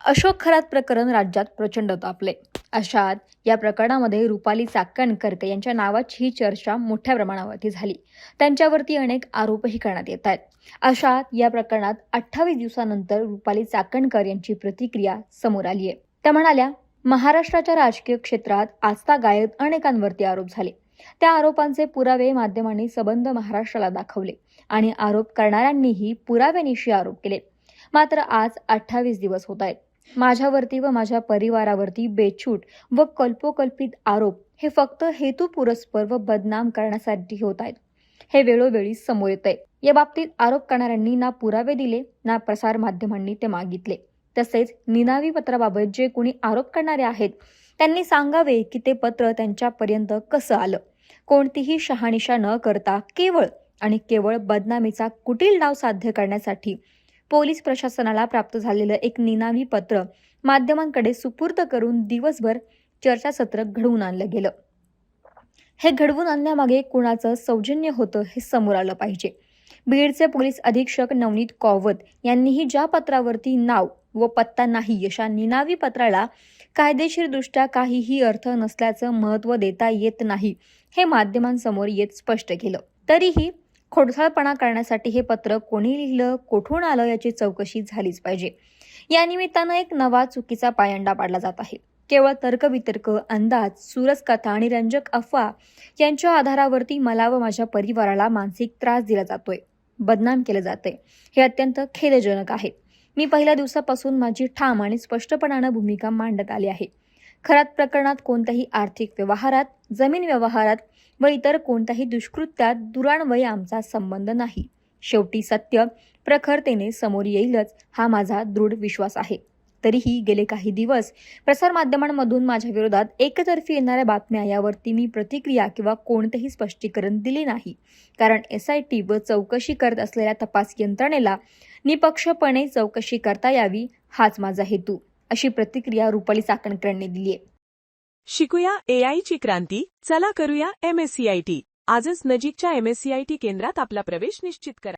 अशोक खरात प्रकरण राज्यात प्रचंड तापले. अशात या प्रकरणामध्ये रुपाली चाकणकर यांच्या नावाची चर्चा मोठ्या प्रमाणावरती झाली. त्यांच्यावरती अनेक आरोपही करण्यात येत आहेत. अशात या प्रकरणात 28 दिवसानंतर रुपाली चाकणकर यांची प्रतिक्रिया समोर आली आहे. त्या म्हणाल्या, महाराष्ट्राच्या राजकीय क्षेत्रात आस्था गायब अनेकांवरती आरोप झाले. त्या आरोपांचे पुरावे माध्यमांनी सबंध महाराष्ट्राला दाखवले आणि आरोप करणाऱ्यांनीही पुराव्यानिशी आरोप केले. मात्र आज 28 दिवस होत आहेत. माझ्यावरती व माझ्या परिवारावरती बेछूट व कल्पोकल्पित आरोप हे फक्त हेतुपुरस्पर व बदनाम करण्यासाठी होत आहेत. हे वेळोवेळी समोर येत आहे. या बाबतीत आरोप करणाऱ्यांनी ना पुरावे दिले ना प्रसार माध्यमांनी ते मागितले. तसेच निनावी पत्राबाबत जे कोणी आरोप करणारे आहेत त्यांनी सांगावे की ते पत्र त्यांच्यापर्यंत कसं आलं. कोणतीही शहानिशा न करता केवळ आणि केवळ बदनामीचा कुटील डाव साध्य करण्यासाठी पोलीस प्रशासनाला प्राप्त झालेलं एक निनावी पत्र माध्यमांकडे सुपूर्द करून दिवसभर चर्चासत्र घडवून आणलं गेलं. हे घडवून आणण्यामागे कुणाचं सौजन्य होतं हे समोर आलं पाहिजे. बीडचे पोलीस अधीक्षक नवनीत कौवत यांनीही ज्या पत्रावरती नाव व पत्ता नाही अशा निनावी पत्राला कायदेशीरदृष्ट्या काहीही अर्थ नसल्याचं महत्त्व देता येत नाही हे माध्यमांसमोर येत स्पष्ट केलं. तरीही खोडसाळपणा करण्यासाठी हे पत्र कोणी लिहिलं, कुठून आलं याची चौकशी झालीच पाहिजे. या निमित्तानं एक नवा चुकीचा पायंडा पाडला जात आहे. केवळ तर्कवितर्क, अंदाज, सुरस कथा आणि रंजक अफवा यांच्या आधारावरती मला व माझ्या परिवाराला मानसिक त्रास दिला जातोय, बदनाम केलं जातंय. हे अत्यंत खेदजनक आहे. मी पहिल्या दिवसापासून माझी ठाम आणि स्पष्टपणानं भूमिका मांडत आली आहे. खरात प्रकरणात कोणत्याही आर्थिक व्यवहारात, जमीन व्यवहारात व इतर कोणत्याही दुष्कृत्यात दुरान्वये आमचा संबंध नाही. शेवटी सत्य प्रखरतेने समोर येईलच हा माझा दृढ विश्वास आहे. तरीही गेले काही दिवस प्रसारमाध्यमांमधून माझ्या विरोधात एकतर्फी येणाऱ्या बातम्या यावरती मी प्रतिक्रिया किंवा कोणतेही स्पष्टीकरण दिले नाही. कारण SIT व चौकशी करत असलेल्या तपास यंत्रणेला निपक्षपणे चौकशी करता यावी हाच माझा हेतू, अशी प्रतिक्रिया रुपाली चाकणकर यांनी दिली आहे. शिकूया AI ची क्रांती. चला करूया MSCIT. आजच नजीकच्या MSCIT केंद्रात आपला प्रवेश निश्चित करा.